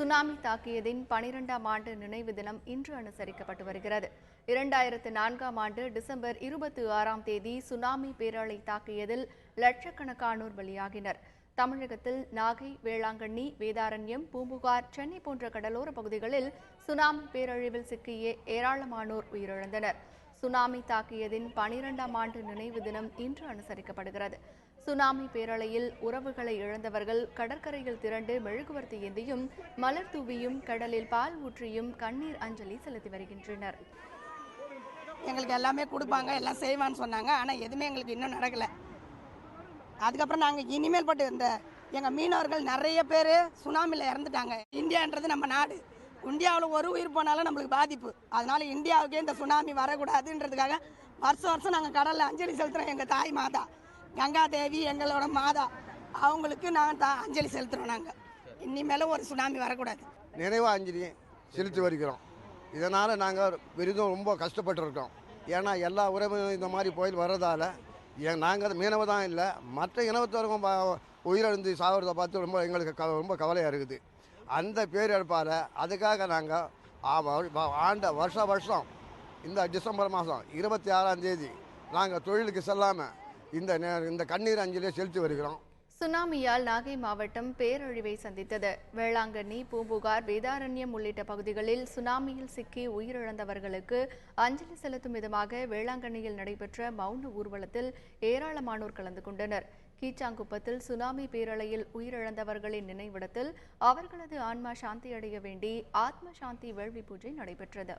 Tsunami தாக்கியதின் 12ஆம் ஆண்டு நினைவு தினம் இன்று அனுசரிக்கப்பட்டு வருகிறது. 2004ஆம் ஆண்டு டிசம்பர் 26ஆம் தேதி சுனாமி பேரலை தாக்கியதில் லட்சக்கணக்கானோர் பலியாகினர். தமிழகத்தில் நாகை, வேளாங்கண்ணி, வேதாரண்யம், பூம்புகார், சென்னை போன்ற கடலோர பகுதிகளில் சுனாமி பேரழிவில் சிக்கிய ஏராளமானோர் உயிரிழந்தனர். சுனாமி தாக்கியதின் 12ஆம் ஆண்டு நினைவு தினம் இன்று அனுசரிக்கப்படுகிறது. சுனாமி பேரலையில் உறவுகளை இழந்தவர்கள் கடற்கரையில் திரண்டு மெழுகுவர்த்தி ஏந்தியும் மலர் தூவியும் கடலில் பால் ஊற்றியும் கண்ணீர் அஞ்சலி செலுத்தி வருகின்றனர். எங்களுக்கு எல்லாமே கொடுப்பாங்க, எல்லாம் செய்வான்னு சொன்னாங்க. ஆனால் எதுவுமே எங்களுக்கு இன்னும் நடக்கலை. அதுக்கப்புறம் நாங்கள் இனிமேல் பட்டு எங்கள் மீனவர்கள் நிறைய பேர் சுனாமியில் இறந்துட்டாங்க. இந்தியான்றது நம்ம நாடு. இந்தியாவில் ஒரு உயிர் போனாலும் நம்மளுக்கு பாதிப்பு. அதனால இந்தியாவுக்கே இந்த சுனாமி வரக்கூடாதுன்றதுக்காக வருஷம் நாங்கள் கடலில் அஞ்சலி செலுத்துகிறோம். எங்கள் தாய் மாதா கங்கா தேவி எங்களோட மாதா, அவங்களுக்கு நாங்கள் அஞ்சலி செலுத்துகிறோம். நாங்கள் இனிமேலும் ஒரு சுனாமி வரக்கூடாது. நினைவாக அஞ்சலி செலுத்தி வருகிறோம். இதனால் நாங்கள் பெரிதும் ரொம்ப கஷ்டப்பட்டுருக்கோம். ஏன்னா எல்லா உறவும் இந்த மாதிரி புயல் வர்றதால நாங்கள் மீனவ தான் இல்லை, மற்ற இனத்தவருக்கும் உயிரிழந்து சாகிறத பார்த்து எங்களுக்கு ரொம்ப கவலையாக இருக்குது. அந்த பேரிழப்பால் அதுக்காக நாங்கள் வருஷம் இந்த டிசம்பர் மாதம் 26ஆம் தேதி நாங்கள் தொழிலுக்கு செல்லாமல் இந்த கண்ணீர் அஞ்சலியை செலுத்தி வருகிறோம். சுனாமியால் நாகை மாவட்டம் பேரழிவை சந்தித்தது. வேளாங்கண்ணி, பூம்புகார், வேதாரண்யம் உள்ளிட்ட பகுதிகளில் சுனாமியில் சிக்கி உயிரிழந்தவர்களுக்கு அஞ்சலி செலுத்தும் விதமாக வேளாங்கண்ணியில் நடைபெற்ற மௌன ஊர்வலத்தில் ஏராளமானோர் கலந்து கொண்டனர். கீச்சாங்குப்பத்தில் சுனாமி பேரலையில் உயிரிழந்தவர்களின் நினைவிடத்தில் அவர்களது ஆன்மா சாந்தியடைய வேண்டி ஆத்ம சாந்தி வேள்வி பூஜை நடைபெற்றது.